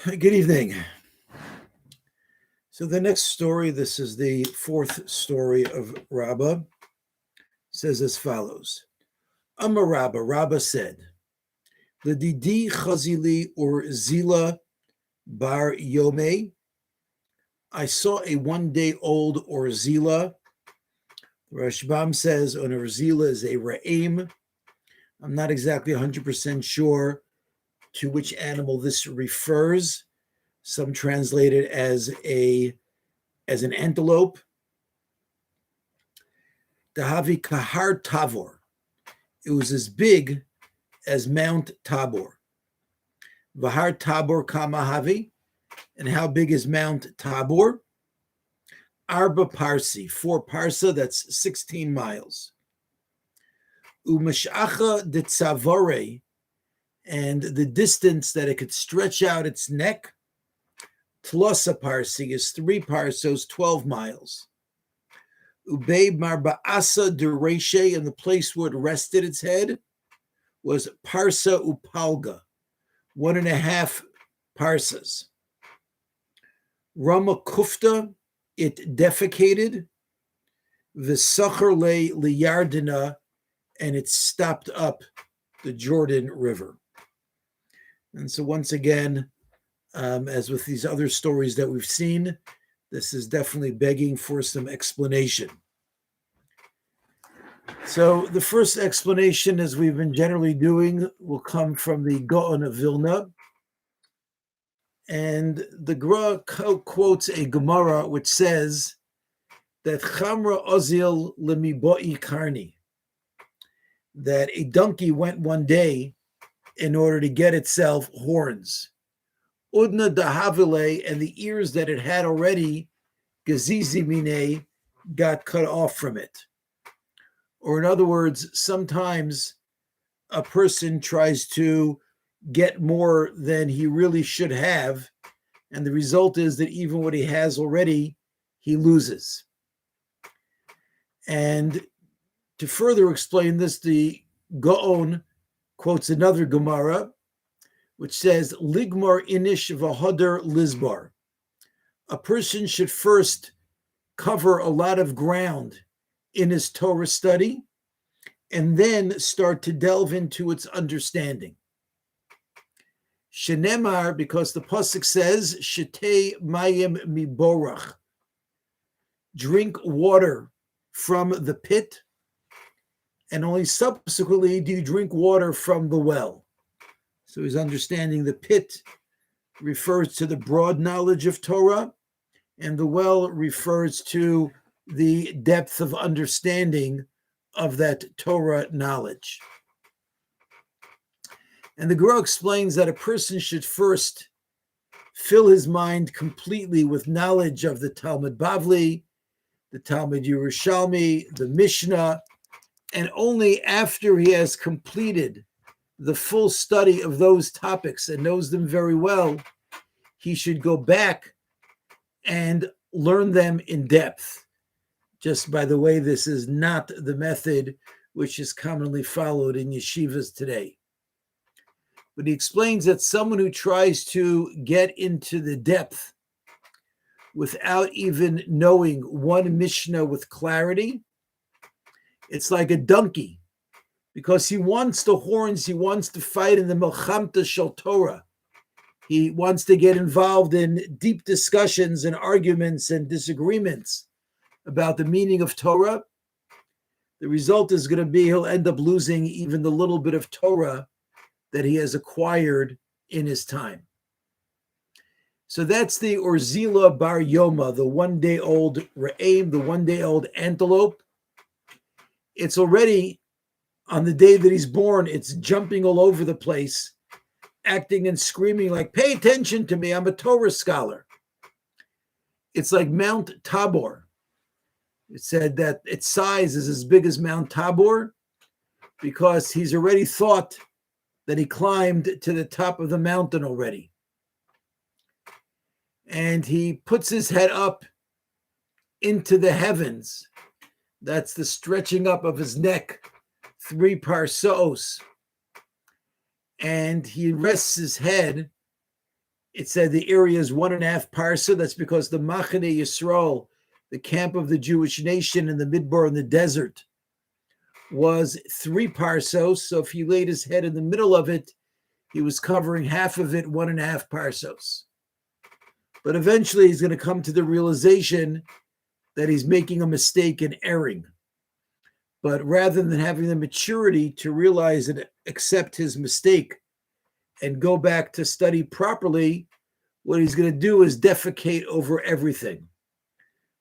Good evening. So the next story, this is the fourth story of Rabba, says as follows. Amar Rabba, Rabba said, L'didi chazili Orzilã bar Yome. I saw a one-day-old Orzilã. Rashbam says an Orzilã is a ra'im. I'm not exactly 100% sure to which animal this refers. Some translate it as an antelope. Dahavi kahar tavor. It was as big as Mount Tabor. Vahar Tabor kamahavi. And how big is Mount Tabor? Arba parsi, 4 parsa, that's 16 miles. Umashacha de tzavore, and the distance that it could stretch out its neck, tlosa parsi, is 3 parsos, 12 miles. Ubei marba'asa dereshe, and the place where it rested its head was parsa upalga, 1.5 parsas. Rama kufta, it defecated. V'sachar le liyardina, and it stopped up the Jordan River. And so once again, as with these other stories that we've seen, this is definitely begging for some explanation. So the first explanation, as we've been generally doing, will come from the Gaon of Vilna. And the Gra quotes a Gemara which says that Chamra Ozil lemiboi karni, that a donkey went one day in order to get itself horns. Udna dahavile, and the ears that it had already, gazizi mine, got cut off from it. Or in other words, sometimes a person tries to get more than he really should have, and the result is that even what he has already, he loses. And to further explain this, the Gaon quotes another Gemara, which says, Ligmar inish v'hodar lizbar. A person should first cover a lot of ground in his Torah study, and then start to delve into its understanding. Shenemar, because the pasuk says, Shetei mayim miborach, drink water from the pit, and only subsequently do you drink water from the well. So he's understanding the pit refers to the broad knowledge of Torah, and the well refers to the depth of understanding of that Torah knowledge. And the Gemara explains that a person should first fill his mind completely with knowledge of the Talmud Bavli, the Talmud Yerushalmi, the Mishnah, and only after he has completed the full study of those topics and knows them very well, he should go back and learn them in depth. Just by the way, this is not the method which is commonly followed in yeshivas today. But he explains that someone who tries to get into the depth without even knowing one Mishnah with clarity, it's like a donkey, because he wants the horns, he wants to fight in the Melchamta Shel Torah. He wants to get involved in deep discussions and arguments and disagreements about the meaning of Torah. The result is going to be he'll end up losing even the little bit of Torah that he has acquired in his time. So that's the Orzilã bar Yoma, the one-day-old ra'im, the one-day-old antelope. It's already, on the day that he's born, it's jumping all over the place, acting and screaming like, pay attention to me, I'm a Torah scholar. It's like Mount Tabor. It said that its size is as big as Mount Tabor because he's already thought that he climbed to the top of the mountain already. And he puts his head up into the heavens. That's the stretching up of his neck, 3 parsos. And he rests his head it said the area is 1.5 parsa. That's because the Machane Yisrael, the camp of the Jewish nation in the Midbar in the desert, was 3 parsos. So if he laid his head in the middle of it, he was covering half of it, 1.5 parsos. But eventually he's going to come to the realization that he's making a mistake and erring. But rather than having the maturity to realize and accept his mistake and go back to study properly, what he's going to do is defecate over everything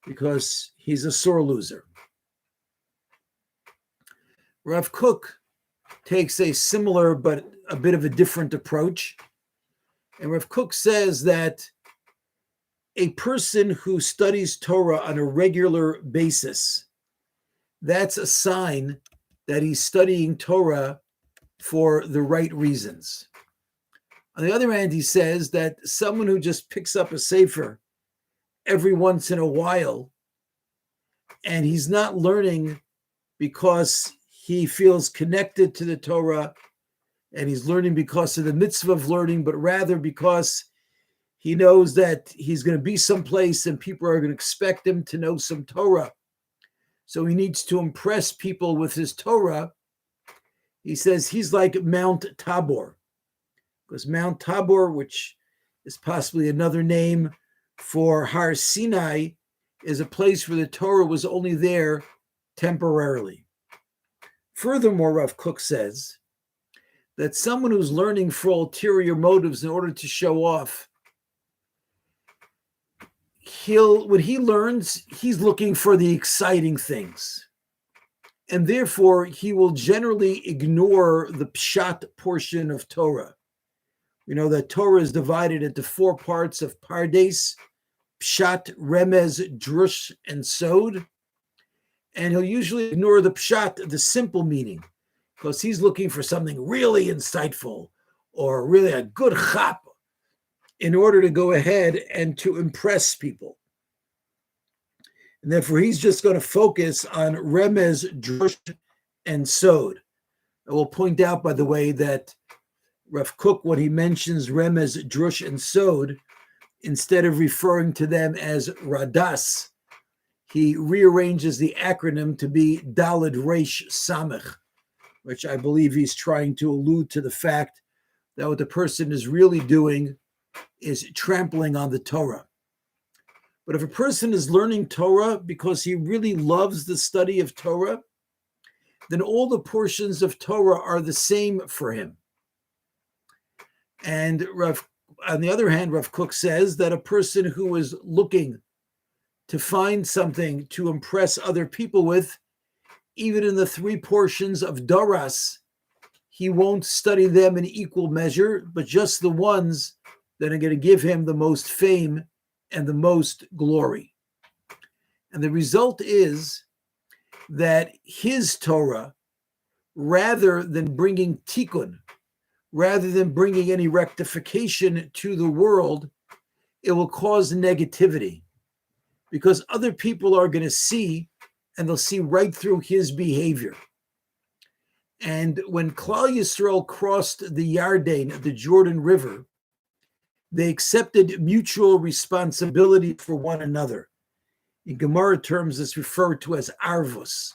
because he's a sore loser. Rav Kook takes a similar but a bit of a different approach. And Rav Kook says that a person who studies Torah on a regular basis, that's a sign that he's studying Torah for the right reasons. On the other hand, he says that someone who just picks up a sefer every once in a while and he's not learning because he feels connected to the Torah and he's learning because of the mitzvah of learning, but rather because he knows that he's going to be someplace and people are going to expect him to know some Torah. So he needs to impress people with his Torah. He says he's like Mount Tabor, because Mount Tabor, which is possibly another name for Har Sinai, is a place where the Torah was only there temporarily. Furthermore, Rav Kook says that someone who's learning for ulterior motives in order to show off, when he learns, he's looking for the exciting things. And therefore, he will generally ignore the pshat portion of Torah. You know that Torah is divided into 4 parts of pardes, pshat, remez, drush, and sod. And he'll usually ignore the pshat, the simple meaning, because he's looking for something really insightful or really a good chap in order to go ahead and to impress people. And therefore, he's just going to focus on remez, drush, and sod. I will point out, by the way, that Rav Kook, when he mentions remez, drush, and sod, instead of referring to them as radas, he rearranges the acronym to be Daled Reish Samech, which I believe he's trying to allude to the fact that what the person is really doing is trampling on the Torah. But if a person is learning Torah because he really loves the study of Torah, then all the portions of Torah are the same for him. And on the other hand, Rav Kook says that a person who is looking to find something to impress other people with, even in the 3 portions of Doras, he won't study them in equal measure, but just the ones that are going to give him the most fame and the most glory. And the result is that his Torah, rather than bringing tikkun, rather than bringing any rectification to the world, it will cause negativity, because other people are going to see, and they'll see right through his behavior. And when Klal Yisrael crossed the Yarden, the Jordan River, they accepted mutual responsibility for one another. In Gemara terms, it's referred to as arvus,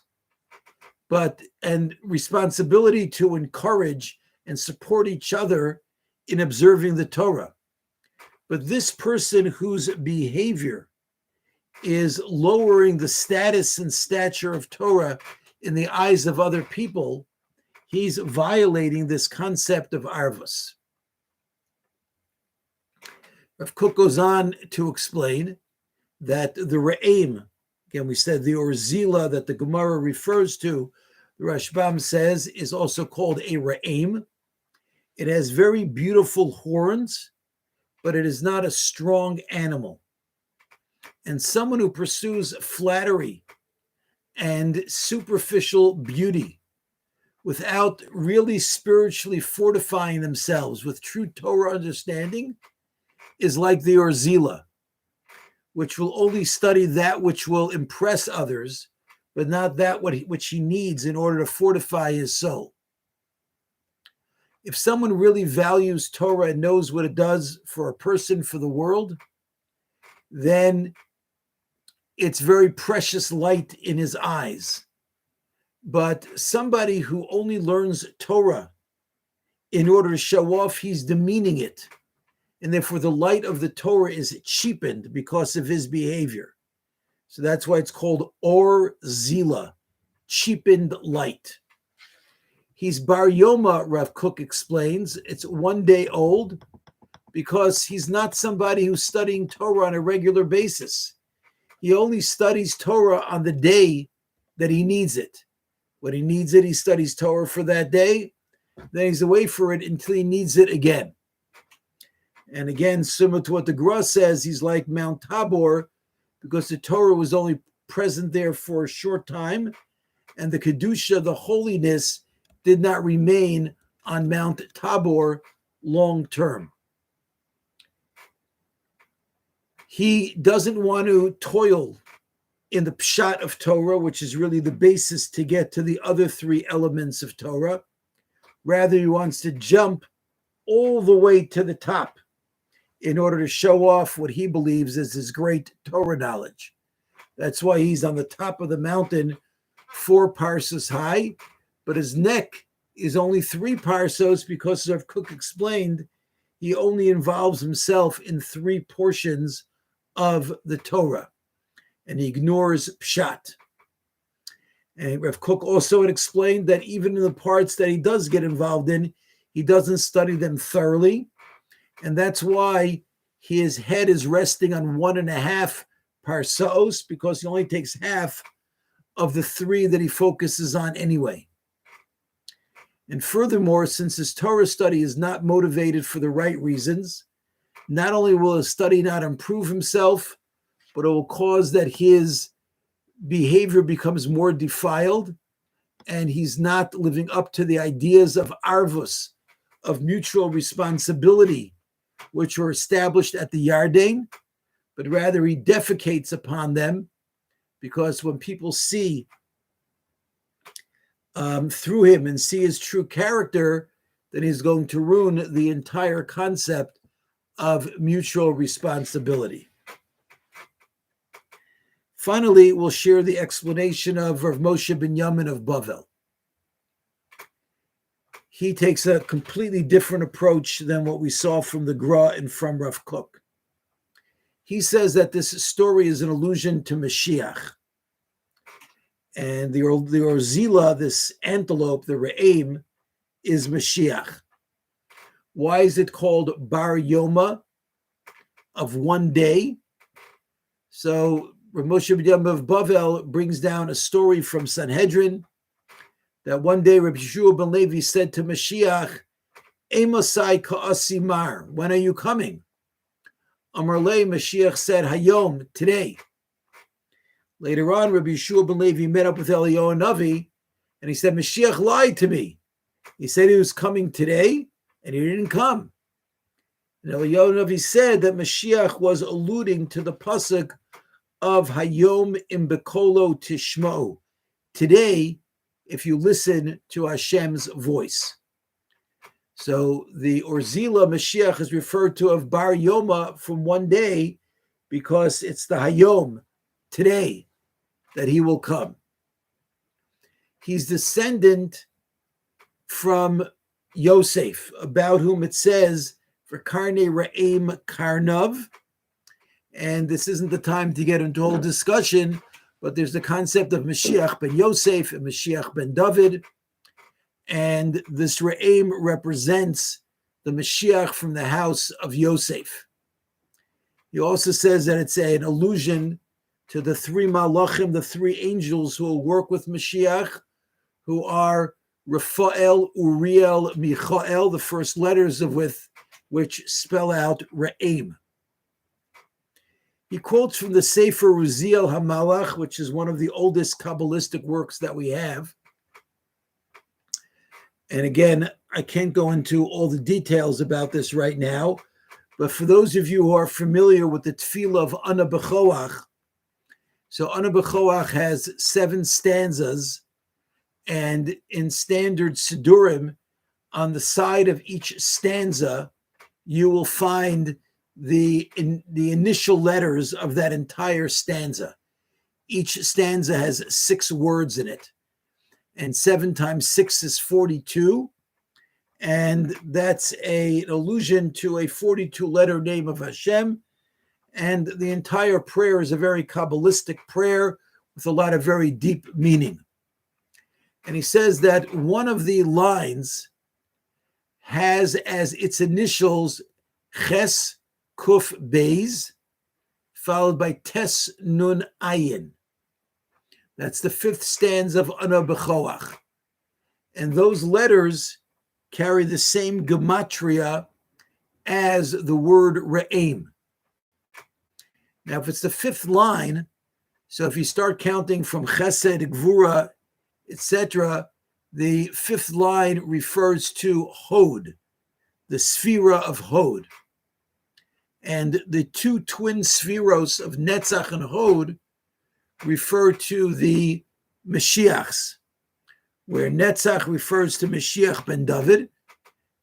and responsibility to encourage and support each other in observing the Torah. But this person whose behavior is lowering the status and stature of Torah in the eyes of other people, he's violating this concept of arvus. Rav Kook goes on to explain that the Re'im, again, we said the Orzila that the Gemara refers to, the Rashbam says, is also called a Re'im. It has very beautiful horns, but it is not a strong animal. And someone who pursues flattery and superficial beauty without really spiritually fortifying themselves with true Torah understanding is like the Orzila, which will only study that which will impress others, but not that which he needs in order to fortify his soul. If someone really values Torah and knows what it does for a person, for the world, then it's very precious light in his eyes. But somebody who only learns Torah in order to show off, he's demeaning it. And therefore the light of the Torah is cheapened because of his behavior. So that's why it's called Orzila, cheapened light. He's Bar Yoma, Rav Kook explains. It's 1 day old because he's not somebody who's studying Torah on a regular basis. He only studies Torah on the day that he needs it. When he needs it, he studies Torah for that day. Then he's away for it until he needs it again. And again, similar to what the Gra says, he's like Mount Tabor because the Torah was only present there for a short time, and the Kedusha, the holiness, did not remain on Mount Tabor long term. He doesn't want to toil in the pshat of Torah, which is really the basis to get to the other three elements of Torah. Rather, he wants to jump all the way to the top in order to show off what he believes is his great Torah knowledge. That's why he's on the top of the mountain 4 parsos high, but his neck is only 3 parsos because, as Kook explained, he only involves himself in 3 portions of the Torah, and he ignores pshat. And Rav Kook also had explained that even in the parts that he does get involved in, he doesn't study them thoroughly, and that's why his head is resting on 1.5 parsos, because he only takes half of the 3 that he focuses on anyway. And furthermore, since his Torah study is not motivated for the right reasons, not only will his study not improve himself, but it will cause that his behavior becomes more defiled, and he's not living up to the ideas of arvus, of mutual responsibility, which were established at the Yarden, but rather he defecates upon them, because when people see through him and see his true character, then he's going to ruin the entire concept of mutual responsibility. Finally, we'll share the explanation of Rav Moshe Binyomin of Bavel. He takes a completely different approach than what we saw from the Gra and from Rav Kook. He says that this story is an allusion to Mashiach. And the Orzilã, this antelope, the Re'im, is Mashiach. Why is it called Bar Yoma, of 1 day? So Rav Moshe Binyomin of Bavel brings down a story from Sanhedrin that one day Rabbi Yeshua ben Levi said to Mashiach, Emasai ka'asimar, when are you coming? Amar le, Mashiach said, Hayom, today. Later on, Rabbi Yeshua ben Levi met up with Eliyahu Navi, and he said, Mashiach lied to me. He said he was coming today, and he didn't come. And Eliyahu Navi said that Mashiach was alluding to the pasuk of Hayom im bekolo tishmo, today, if you listen to Hashem's voice. So the Orzilã Mashiach is referred to of Bar Yoma from 1 day because it's the Hayom, today, that he will come. He's descendant from Yosef, about whom it says, for Karne Ra'im Karnav. And this isn't the time to get into a whole discussion, but there's the concept of Mashiach ben Yosef and Mashiach ben David. And this Re'im represents the Mashiach from the house of Yosef. He also says that it's an allusion to the 3 malachim, the 3 angels who will work with Mashiach, who are Raphael, Uriel, Michael, the first letters of which spell out Re'im. He quotes from the Sefer Uziel HaMalach, which is one of the oldest Kabbalistic works that we have. And again, I can't go into all the details about this right now, but for those of you who are familiar with the tefillah of Ana B'choach, so Ana B'choach has 7 stanzas, and in standard Sidurim, on the side of each stanza, you will find the initial letters of that entire stanza. Each stanza has 6 words in it, and 7 times 6 is 42, and that's an allusion to a 42-letter name of Hashem. And the entire prayer is a very Kabbalistic prayer with a lot of very deep meaning. And he says that one of the lines has as its initials Ches Kuf Beis, followed by Tes Nun Ayin. That's the 5th stanza of Ana B'choach. And those letters carry the same gematria as the word Re'em. Now, if it's the 5th line, so if you start counting from Chesed, Gvura, etc., the 5th line refers to Hod, the Sphira of Hod. And the 2 twin Sphiros of Netzach and Hod refer to the Mashiachs, where Netzach refers to Mashiach ben David,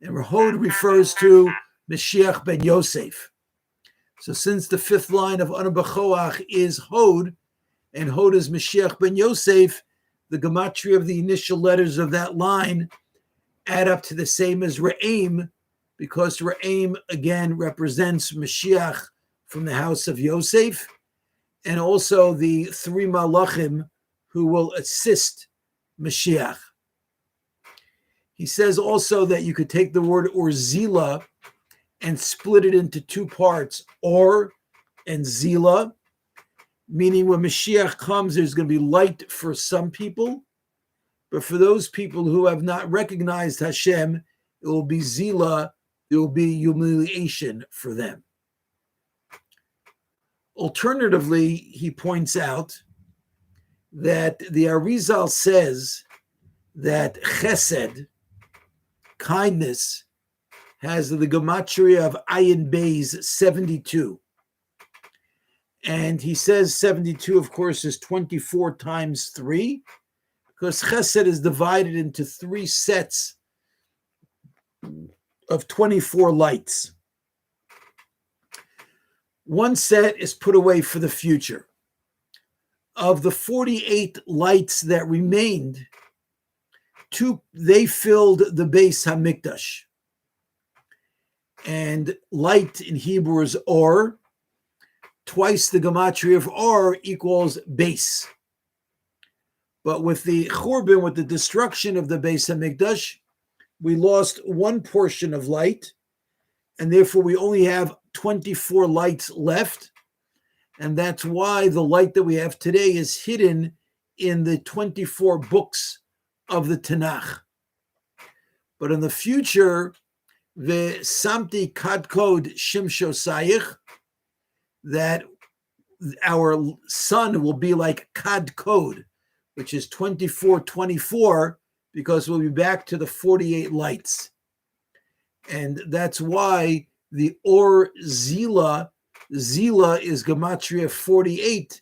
and Hod refers to Mashiach ben Yosef. So since the 5th line of Ana B'choach is Hod, and Hod is Mashiach ben Yosef, the gematria of the initial letters of that line add up to the same as Re'em, because Re'em again represents Mashiach from the house of Yosef, and also the 3 Malachim who will assist Mashiach. He says also that you could take the word Orzilã and split it into 2 parts, Or and Zila, meaning when Mashiach comes, there's going to be light for some people, but for those people who have not recognized Hashem, it will be Zila, it will be humiliation for them. Alternatively, he points out that the Arizal says that Chesed, kindness, has the gematria of Ayin Beis 72. And he says 72, of course, is 24 times 3, because Chesed is divided into 3 sets of 24 lights. One set is put away for the future. Of the 48 lights that remained, 2, they filled the Beis HaMikdash. And light in Hebrew is Or. Twice the gematria of Or equals base. But with the Churban, with the destruction of the Beis HaMikdash, we lost 1 portion of light, and therefore we only have 24 lights left. And that's why the light that we have today is hidden in the 24 books of the Tanakh. But in the future, the Samti Kadkod Shimshosayich, that our sun will be like Kadkod, which is 24/24, because we'll be back to the 48 lights. And that's why the Orzilã is gematria 48,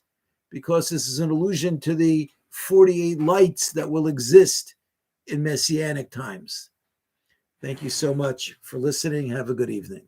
because this is an allusion to the 48 lights that will exist in Messianic times. Thank you so much for listening. Have a good evening.